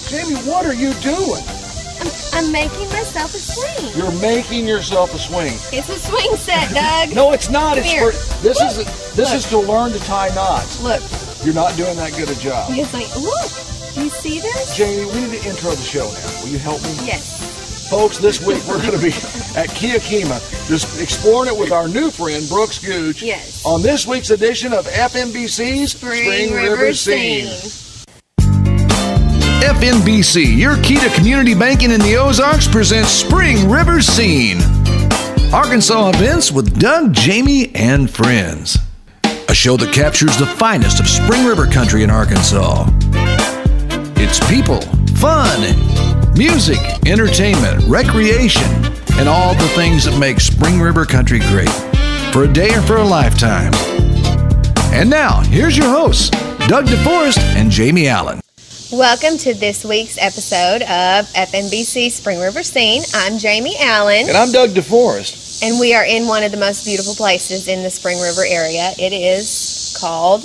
Jamie, what are you doing? I'm making myself a swing. You're making yourself a swing. It's a swing set, Doug. No, it's not. It's Here. this is to learn to tie knots. Look. You're not doing that good a job. It's like, look. Do you see this? Jamie, we need to intro the show now. Will you help me? Yes. Folks, this week we're going to be at Kiakima, just exploring it with our new friend, Brooks Gooch. Yes. On this week's edition of FNBC's Spring River Scene. FNBC, your key to community banking in the Ozarks, presents Spring River Scene. Arkansas events with Doug, Jamie, and friends. A show that captures the finest of Spring River country in Arkansas. It's people, fun, music, entertainment, recreation, and all the things that make Spring River country great. For a day or for a lifetime. And now, here's your hosts, Doug DeForest and Jamie Allen. Welcome to this week's episode of FNBC Spring River Scene. I'm Jamie Allen. And I'm Doug DeForest. And we are in one of the most beautiful places in the Spring River area. It is called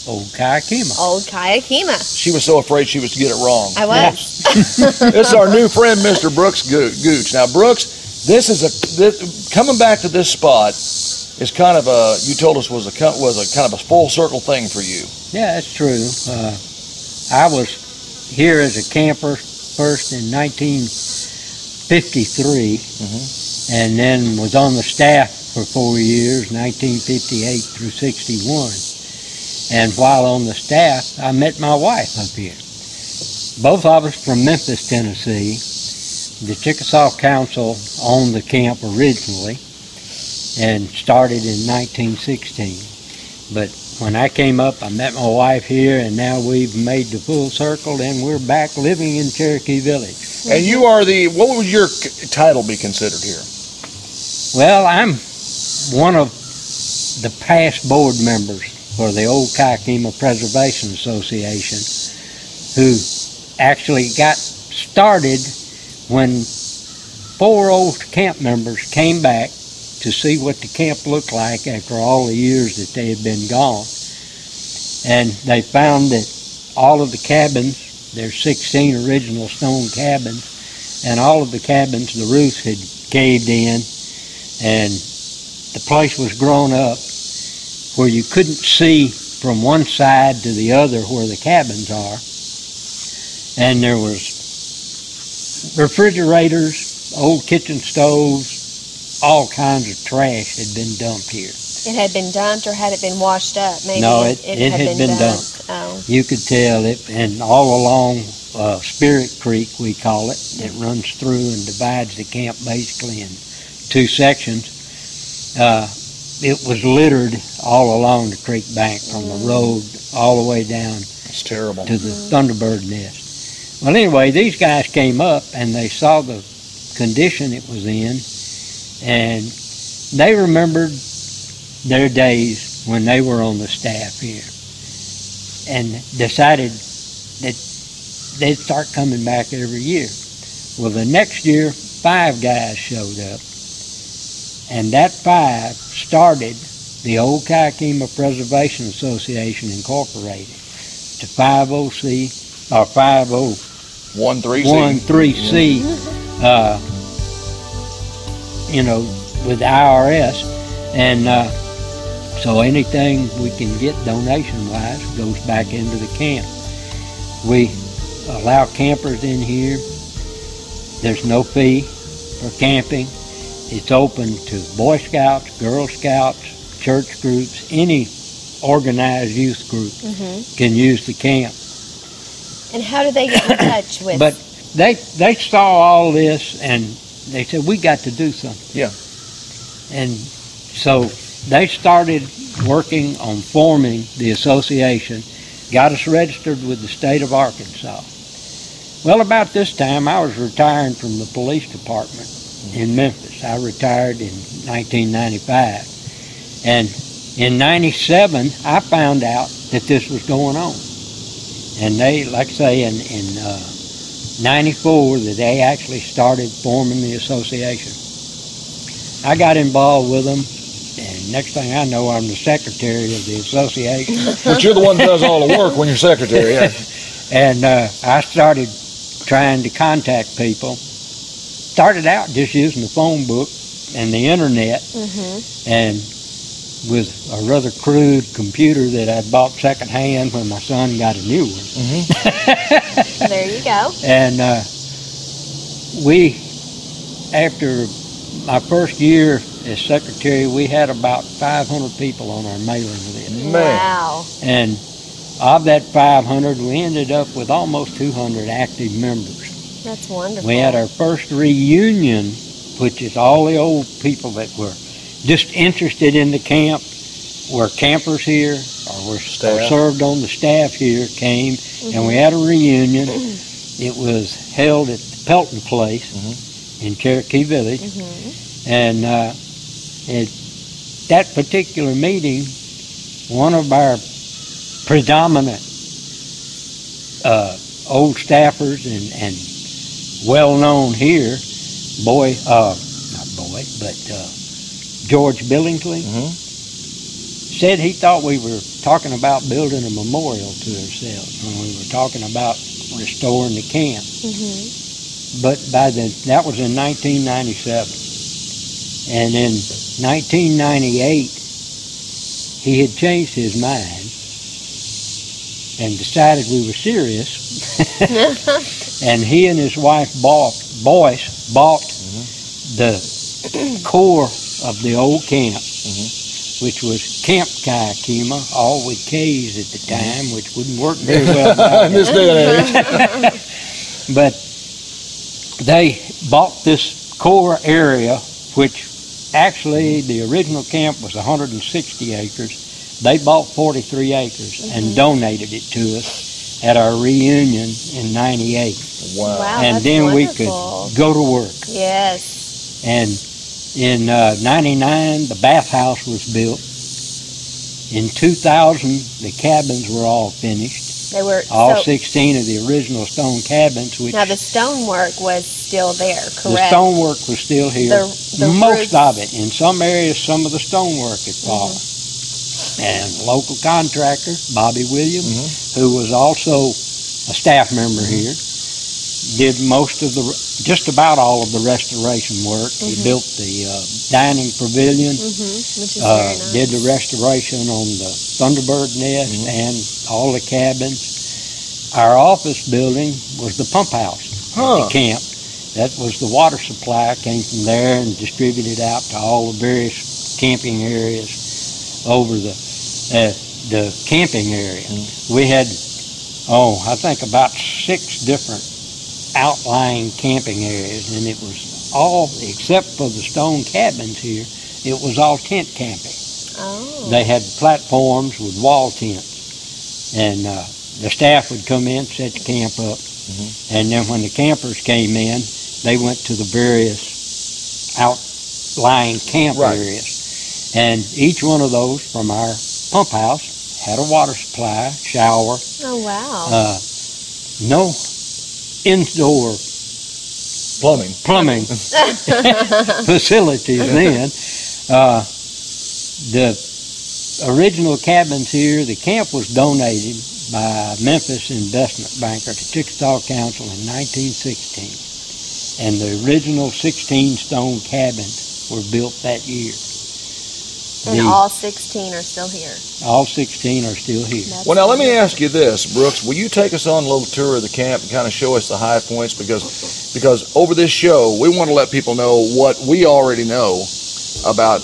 Old Kiakima. Old Kiakima. She was so afraid she was to get it wrong. I was. This is our new friend, Mr. Brooks Gooch. Now, Brooks, coming back to this spot is kind of you told us was a kind of a full circle thing for you. Yeah, that's true. I was here as a camper first in 1953, and then was on the staff for 4 years, 1958 through 61. And while on the staff, I met my wife up here. Both of us from Memphis, Tennessee. The Chickasaw Council owned the camp originally and started in 1916. But when I came up, I met my wife here, and now we've made the full circle, and we're back living in Cherokee Village. And you are what would your title be considered here? Well, I'm one of the past board members for the Old Kiakima Preservation Association, who actually got started when 4 old camp members came back to see what the camp looked like after all the years that they had been gone. And they found that all of the cabins, there's 16 original stone cabins, and all of the cabins, the roofs had caved in, and the place was grown up where you couldn't see from one side to the other where the cabins are. And there was refrigerators, old kitchen stoves, all kinds of trash had been dumped here. It had been dumped, or had it been washed up? Maybe no, it had been dumped. Oh. You could tell it, and all along Spirit Creek, we call it, it runs through and divides the camp basically in 2 sections. It was littered all along the creek bank from the road all the way down. It's terrible. To the Thunderbird nest. Well, anyway, these guys came up and they saw the condition it was in, and they remembered their days when they were on the staff here, and decided that they'd start coming back every year. Well, the next year, 5 guys showed up, and that 5 started the Old Kiakima Preservation Association Incorporated, the 50C, or 5013C, with the IRS, and so anything we can get donation-wise goes back into the camp. We allow campers in here. There's no fee for camping. It's open to Boy Scouts, Girl Scouts, church groups, any organized youth group can use the camp. And how do they get in touch with? But they saw all this and they said, we got to do something. Yeah. And so they started working on forming the association, got us registered with the state of Arkansas. Well, about this time, I was retiring from the police department in Memphis. I retired in 1995. And in 97, I found out that this was going on. And they, like I say, in 94, that they actually started forming the association. I got involved with them, and next thing I know, I'm the secretary of the association. But you're the one that does all the work when you're secretary, yeah. And I started trying to contact people. Started out just using the phone book and the internet, and with a rather crude computer that I bought secondhand when my son got a new one. There you go. And after my first year as secretary, we had about 500 people on our mailing list. Wow. And of that 500, we ended up with almost 200 active members. That's wonderful. We had our first reunion, which is all the old people that were just interested in the camp, were campers here, or served on the staff here, came, and we had a reunion. It was held at the Pelton Place in Cherokee Village. And at that particular meeting, one of our predominant old staffers and well-known here, George Billingsley, said he thought we were talking about building a memorial to ourselves when we were talking about restoring the camp. But that was in 1997. And in 1998, he had changed his mind and decided we were serious. And he and his wife Boyce bought the core of the old camp, which was Camp Kayakima, all with K's at the time, which wouldn't work very well now. In this day and age. But they bought this core area, which actually the original camp was 160 acres. They bought 43 acres and donated it to us at our reunion in 98. Wow, and that's then wonderful. we could go to work. Yes. And in 99, the bathhouse was built. In 2000, the cabins were all finished. They were all 16 of the original stone cabins. Which now the stonework was still there, correct? The stonework was still here. The Most roots. of it. In some areas, some of the stonework had fallen. And local contractor, Bobby Williams, who was also a staff member here, did just about all of the restoration work. He built the dining pavilion, which is very nice. did the restoration on the Thunderbird nest and all the cabins. Our office building was the pump house at the camp. That was the water supply, came from there and distributed out to all the various camping areas over the camping area. We had, I think about 6 different outlying camping areas, and it was all, except for the stone cabins here, it was all tent camping. They had platforms with wall tents, and the staff would come in, set the camp up, and then when the campers came in, they went to the various outlying camp areas. And each one of those from our pump house had a water supply, shower. Oh, wow. No indoor plumbing facilities then. The original cabins here, the camp was donated by Memphis investment banker to Chickasaw Council in 1916. And the original 16 stone cabins were built that year. And all 16 are still here. All 16 are still here. Well, now let me ask you this, Brooks. Will you take us on a little tour of the camp and kind of show us the high points? Because over this show, we want to let people know what we already know about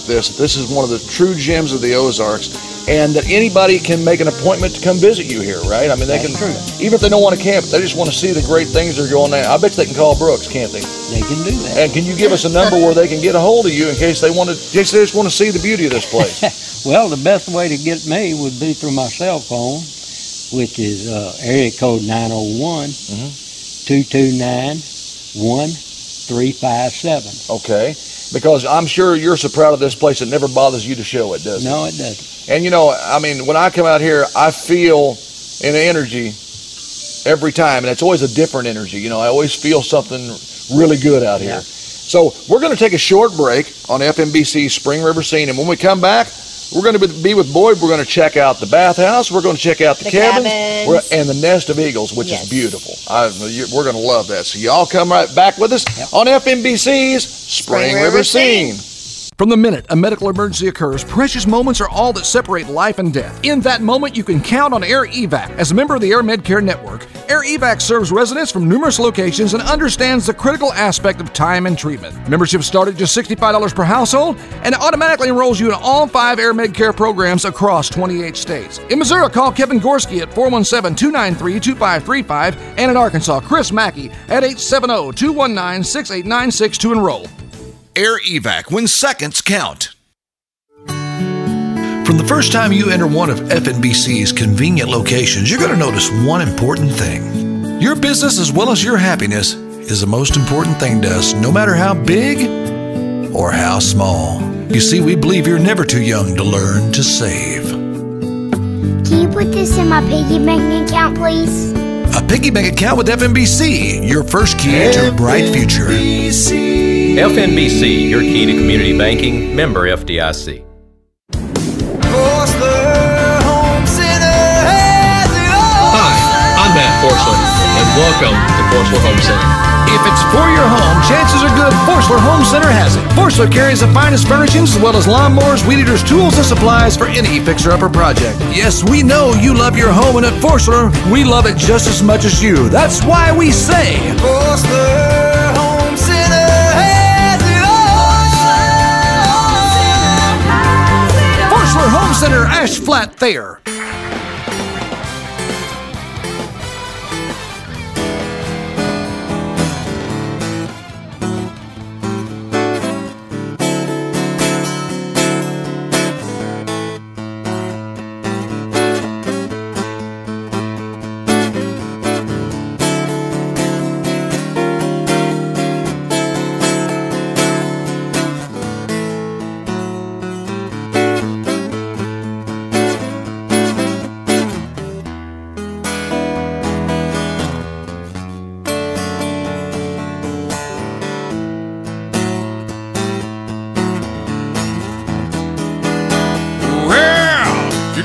this. This is one of the true gems of the Ozarks, and that anybody can make an appointment to come visit you here, right? I mean, they can, even if they don't want to camp, they just want to see the great things that are going on. I bet they can call Brooks, can't they? They can do that. And can you give us a number where they can get a hold of you in case they just want to see the beauty of this place? Well, the best way to get me would be through my cell phone, which is area code 901-229-1357. Okay. Because I'm sure you're so proud of this place, it never bothers you to show it, does it? No, it doesn't. And you know, I mean, when I come out here, I feel an energy every time, and it's always a different energy. You know, I always feel something really good out here. So we're going to take a short break on FMBC Spring River Scene, and when we come back, We're going to be with Boyd. We're going to check out the bathhouse. We're going to check out the cabins. And the nest of eagles, which is beautiful. We're going to love that. So y'all come right back with us on FNBC's Spring River Scene. From the minute a medical emergency occurs, precious moments are all that separate life and death. In that moment, you can count on Air Evac. As a member of the Air Medcare Network, Air Evac serves residents from numerous locations and understands the critical aspect of time and treatment. Membership starts at just $65 per household and automatically enrolls you in all 5 Air Medcare programs across 28 states. In Missouri, call Kevin Gorski at 417-293-2535 and in Arkansas, Chris Mackey at 870-219-6896 to enroll. Air Evac, when seconds count. From the first time you enter one of FNBC's convenient locations, you're going to notice one important thing. Your business as well as your happiness is the most important thing to us, no matter how big or how small. You see, we believe you're never too young to learn to save. Can you put this in my piggy bank account, please? A piggy bank account with FNBC, your first key to a bright future. FNBC, your key to community banking, member FDIC. Hi, I'm Matt Forsler, and welcome to Forsler Home Center. If it's for your home, chances are good Forsler Home Center has it. Forsler carries the finest furnishings as well as lawnmowers, weed eaters, tools, and supplies for any fixer-upper project. Yes, we know you love your home, and at Forsler, we love it just as much as you. That's why we say Forsler Home Center has it all. Forsler Home Center, Ash Flat, Thayer.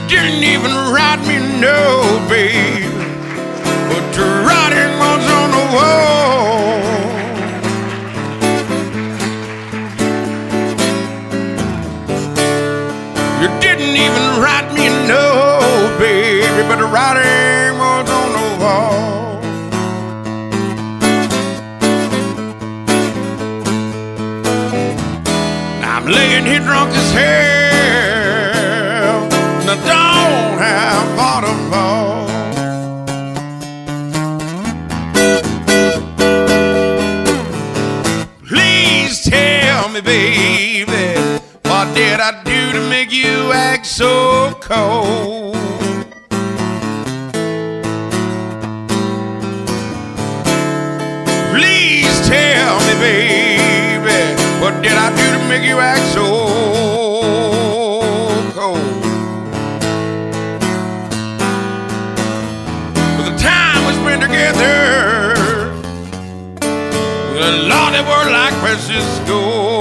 Didn't even write me no, babe, but the writing was on the wall. You didn't even write me no, baby, but the writing was on the wall. Now I'm laying here drunk as hell. I don't have far to fall. Please tell me, baby, what did I do to make you act so cold? Please tell me, baby, what did I do to make you act so cold? Together, Lord, they were like precious gold.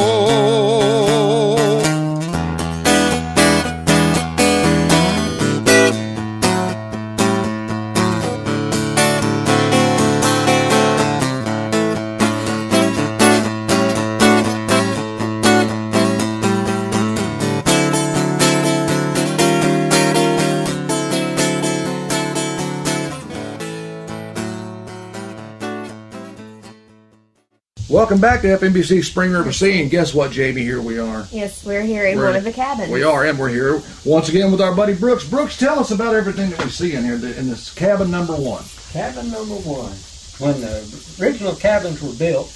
Welcome back to FNBC Spring River Scene. Guess what, Jamie? Here we are. Yes, we're here in one of the cabins. We are, and we're here once again with our buddy Brooks. Brooks, tell us about everything that we see in here in this cabin number 1. Cabin number 1. When the original cabins were built,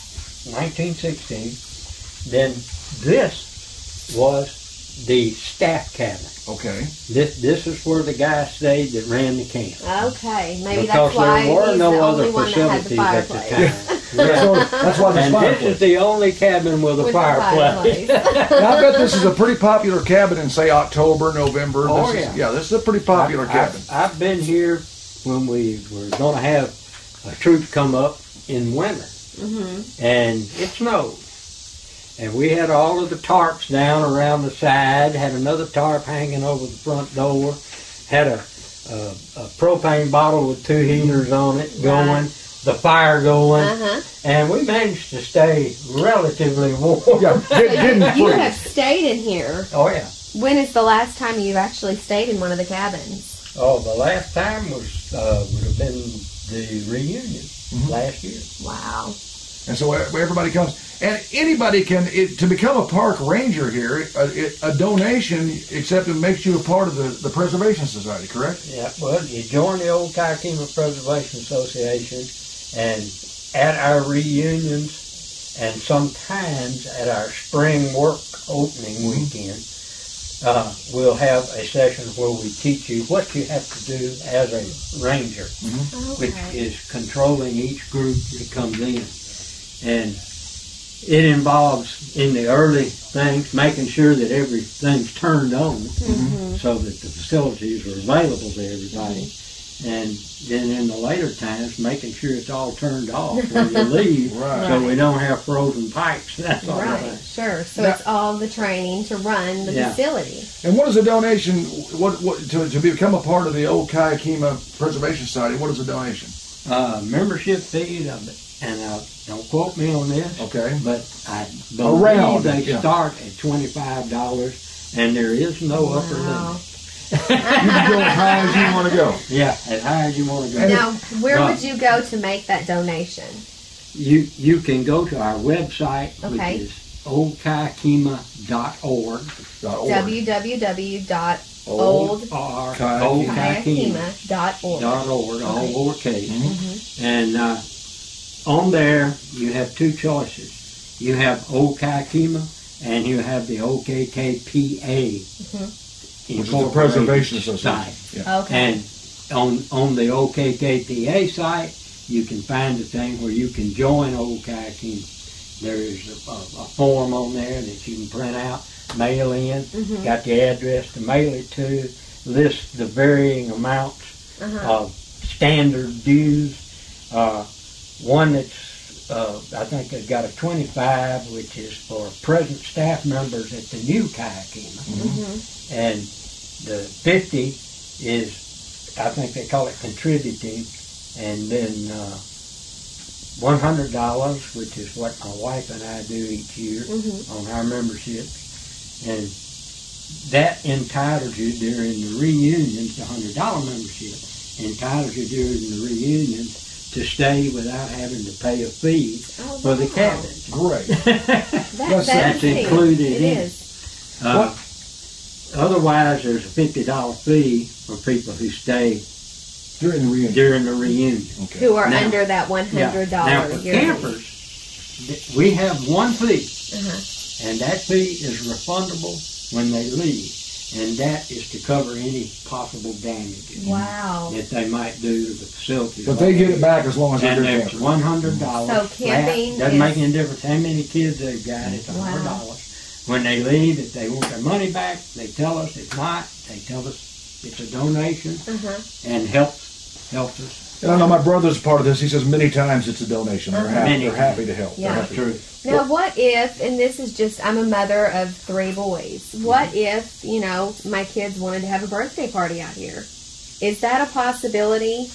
1916, then this was the staff cabin. Okay. This is where the guy stayed that ran the camp. Okay, maybe because that's why there were he's no the other only one that had the facilities at the fireplace. time. That's why and this is the only cabin with a fireplace. Now, I bet this is a pretty popular cabin in, say, October, November. Oh, This is a pretty popular cabin. I've been here when we were going to have a troop come up in winter, and it snowed. And we had all of the tarps down around the side, had another tarp hanging over the front door, had a propane bottle with 2 heaters on it going, the fire going, and we managed to stay relatively warm. Yeah, you have stayed in here. Oh, yeah. When is the last time you've actually stayed in one of the cabins? Oh, the last time was would have been the reunion last year. Wow. And so everybody comes, and anybody can, to become a park ranger here, a donation accepted makes you a part of the Preservation Society, correct? Yeah, well, you join the Old Kayakima Preservation Association, and at our reunions, and sometimes at our spring work opening weekend, we'll have a session where we teach you what you have to do as a ranger, which is controlling each group that comes in. And it involves, in the early things, making sure that everything's turned on so that the facilities are available to everybody. And then in the later times, making sure it's all turned off when you leave so we don't have frozen pipes. That's all right. Sure. So it's all the training to run the facility. And what is a donation, to become a part of the Old Kayakima Preservation Society, what is a donation? Membership fee, and don't quote me on this, but I believe they start at $25, and there is no upper limit. You can go as high as you want to go. Yeah, as high as you want to go. Now, where would you go to make that donation? You can go to our website, which is oldkayakima.org. www.oldkayakima.org. All lowercase. And on there, you have 2 choices. You have Old Kayakima, and you have the OKKPA. Which is the Preservation Society. And on the OKKPA site, you can find a thing where you can join Old Kayakima. There is a form on there that you can print out, mail in, got the address to mail it to, lists the varying amounts of standard dues. One that's, I think they've got a 25, which is for present staff members at the new Kayakima. And the 50 is, I think they call it contributing, and then $100, which is what my wife and I do each year on our membership, and that entitles you during the reunions, the $100 membership, entitles you during the reunions to stay without having to pay a fee for the cabin. Great. That's included in it. Otherwise, there's a $50 fee for people who stay during the reunion. Who are under that $100 Now, for campers, we have one fee, and that fee is refundable when they leave, and that is to cover any possible damages that they might do to the facility. But they get it back as long as they're camping. And there's $100. So camping doesn't make any difference how many kids they've got. It's $100. When they leave, if they want their money back, they tell us. If not, they tell us it's a donation and helps us. And I know my brother's part of this. He says many times it's a donation. They're happy to help. Yeah. That's true. Now, what if, and this is just, I'm a mother of 3 boys. What if, my kids wanted to have a birthday party out here? Is that a possibility?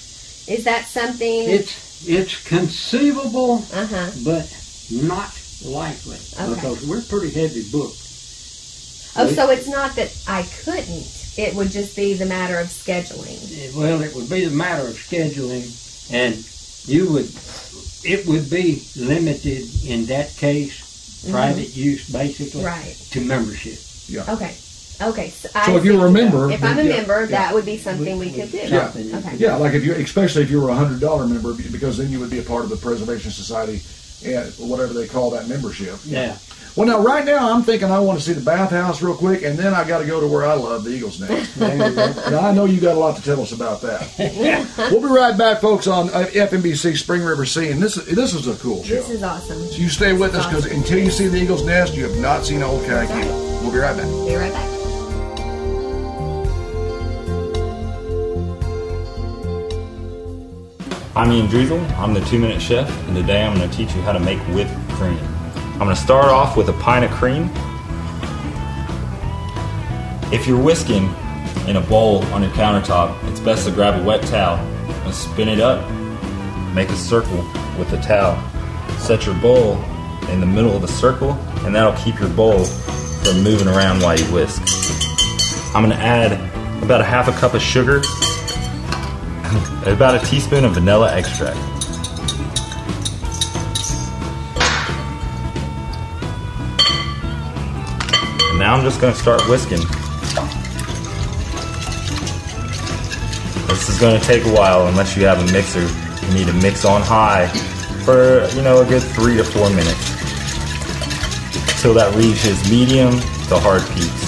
Is that something? It's conceivable, but not likely, because we're pretty heavy booked. Oh, so it's not that I couldn't. It would just be the matter of scheduling. Well, it would be the matter of scheduling, and it would be limited in that case, private use basically, to membership. Yeah. Okay. So if you're a member, if I'm a member, that would be something we could do. Yeah, like especially if you were a $100 member, because then you would be a part of the Preservation Society, whatever they call that membership. Yeah. Well, now, right now, I'm thinking I want to see the bathhouse real quick, and then I got to go to where I love, the Eagle's Nest. Now, I know you got a lot to tell us about that. We'll be right back, folks, on FNBC Spring River Scene. This is a cool show. This is awesome. So you stay with us, because until you see the Eagle's Nest, you have not seen Old Kayakima. We'll be right back. Be right back. I'm Ian Driesel. I'm the 2-Minute Chef, and today I'm going to teach you how to make whipped cream. I'm going to start off with a pint of cream. If you're whisking in a bowl on your countertop, it's best to grab a wet towel and spin it up. Make a circle with the towel. Set your bowl in the middle of the circle, and that'll keep your bowl from moving around while you whisk. I'm going to add about a half a cup of sugar, about a teaspoon of vanilla extract. And now I'm just going to start whisking. This is going to take a while unless you have a mixer. You need to mix on high for, a good 3 to 4 minutes until that reaches medium to hard peaks.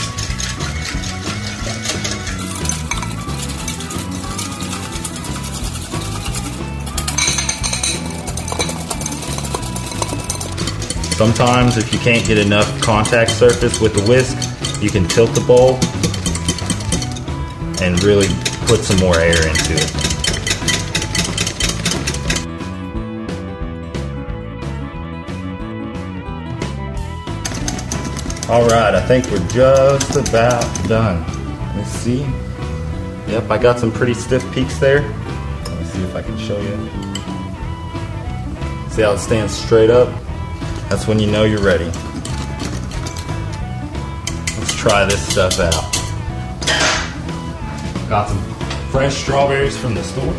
Sometimes if you can't get enough contact surface with the whisk, you can tilt the bowl and really put some more air into it. Alright, I think we're just about done. Let's see. Yep, I got some pretty stiff peaks there. Let me see if I can show you. See how it stands straight up? That's when you know you're ready. Let's try this stuff out. Got some fresh strawberries from the store.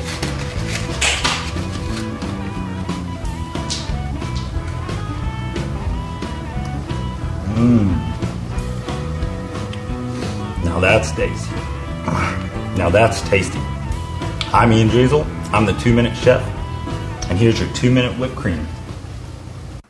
Now that's tasty. Now that's tasty. I'm Ian Driesel. I'm the 2-minute chef. And here's your 2-minute whipped cream.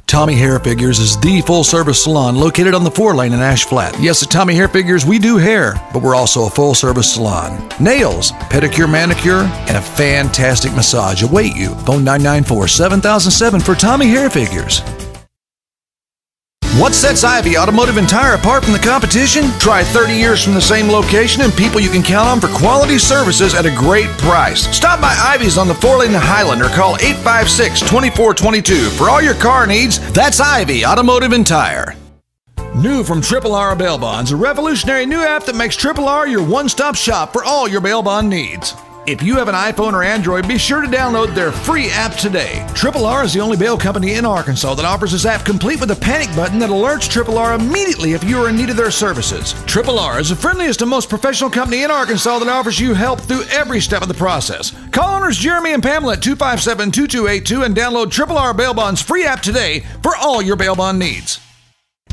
Tommy Hair Figures is the full-service salon located on the 4-lane in Ash Flat. Yes, at Tommy Hair Figures, we do hair, but we're also a full-service salon. Nails, pedicure, manicure, and a fantastic massage await you. Phone 994-7007 for Tommy Hair Figures. What sets Ivy Automotive and Tire apart from the competition? Try 30 years from the same location and people you can count on for quality services at a great price. Stop by Ivy's on the 4-lane in Highland or call 856-2422 for all your car needs. That's Ivy Automotive and Tire. New from Triple R Bail Bonds, a revolutionary new app that makes Triple R your one-stop shop for all your bail bond needs. If you have an iPhone or Android, be sure to download their free app today. Triple R is the only bail company in Arkansas that offers this app complete with a panic button that alerts Triple R immediately if you are in need of their services. Triple R is the friendliest and most professional company in Arkansas that offers you help through every step of the process. Call owners Jeremy and Pamela at 257-2282 and download Triple R Bail Bonds free app today for all your bail bond needs.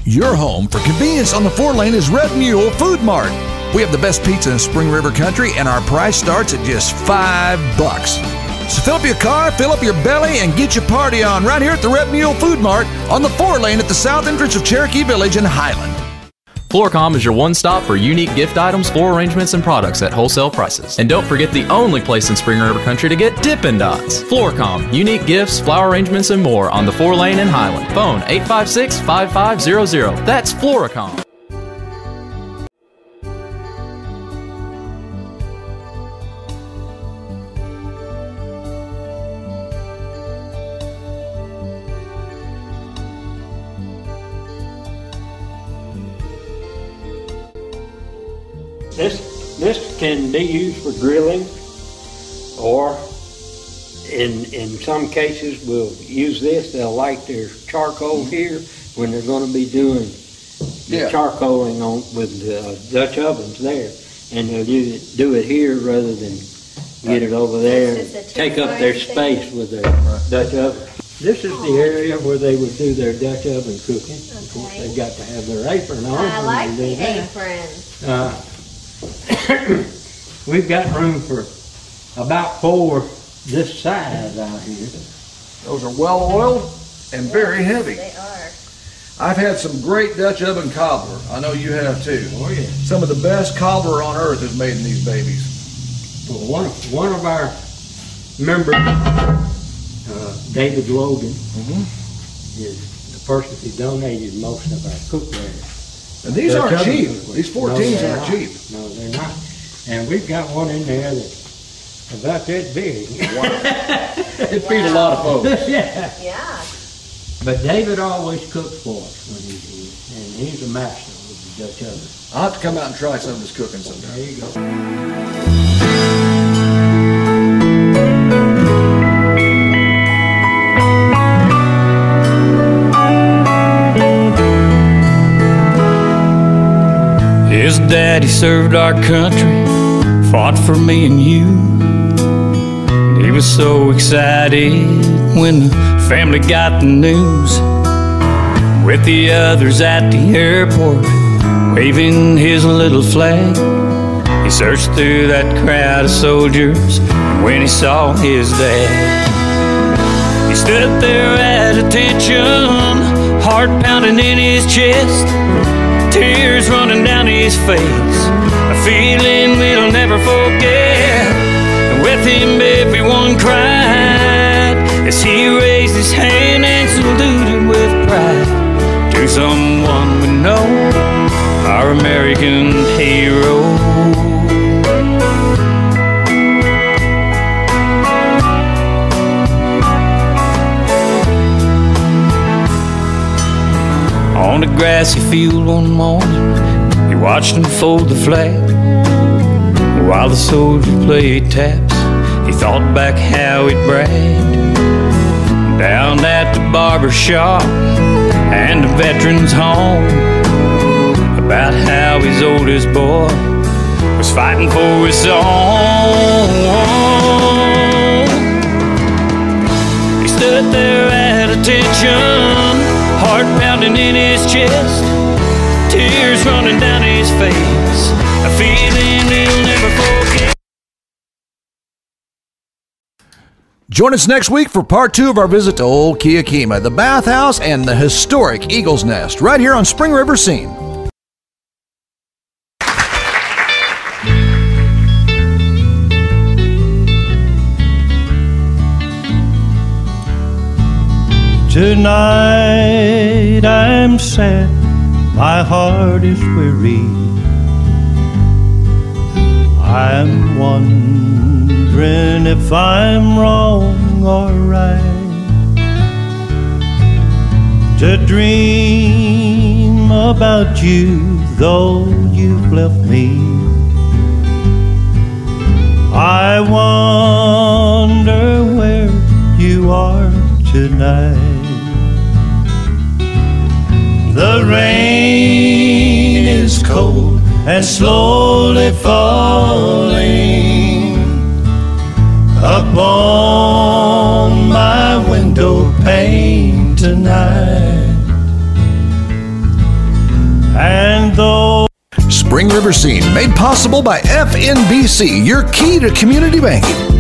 Your home for convenience on the 4-lane is Red Mule Food Mart. We have the best pizza in Spring River Country, and our price starts at just $5. So fill up your car, fill up your belly, and get your party on right here at the Red Mule Food Mart on the 4-lane at the south entrance of Cherokee Village in Highland. Floorcom is your one-stop for unique gift items, floor arrangements, and products at wholesale prices. And don't forget the only place in Spring River Country to get Dippin' Dots. Floorcom, unique gifts, flower arrangements, and more on the 4-lane in Highland. Phone 856-5500. That's Floorcom. This can be used for grilling, or in some cases we'll use this. They'll light their charcoal here when they're going to be doing the charcoaling on with the Dutch ovens there, and they'll do it here rather than get it over there and take up their space with their Dutch oven. This is the area where they would do their Dutch oven cooking. Okay. Of course, they've got to have their apron on. I like the apron. We've got room for about 4 this size out here. Those are well oiled and very heavy. They are. I've had some great Dutch oven cobbler. I know you have too. Oh yeah. Some of the best cobbler on earth is made in these babies. Well, one of our members, David Logan, is the person who donated most of our cookware. And these aren't cheap. These 14s aren't cheap. No, they're not. And we've got one in there that's about that big. Wow. It feeds a lot of folks. Yeah. Yeah. But David always cooked for us when he's here, and he's a master with the Dutch oven. I'll have to come out and try some of his cooking sometime. There you go. His daddy served our country, fought for me and you. He was so excited when the family got the news. With the others at the airport, waving his little flag, he searched through that crowd of soldiers when he saw his dad. He stood there at attention, heart pounding in his chest, tears running down his face, a feeling we'll never forget. And with him everyone cried as he raised his hand and saluted with pride to someone we know, our American hero. On the grassy field one morning, he watched him fold the flag. While the soldiers played taps, he thought back how he'd bragged down at the barber shop and the veterans home about how his oldest boy was fighting for his own. He stood there at attention, heart pounding in his chest, tears running down his face, a feeling he'll never forget. Join us next week for part 2 of our visit to Old Keokima, the bathhouse and the historic Eagle's Nest, right here on Spring River Scene. Tonight I'm sad, my heart is weary. I'm wondering if I'm wrong or right to dream about you, though you've left me. I wonder where you are tonight. The rain is cold and slowly falling upon my window pane tonight. And though Spring River Scene, made possible by FNBC, your key to community banking.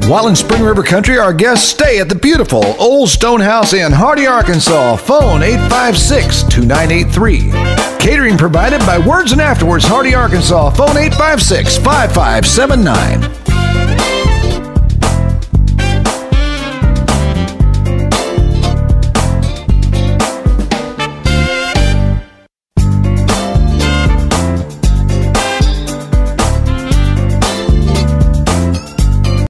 While in Spring River Country, our guests stay at the beautiful Old Stone House in Hardy, Arkansas. Phone 856-2983. Catering provided by Words and Afterwards, Hardy, Arkansas. Phone 856-5579.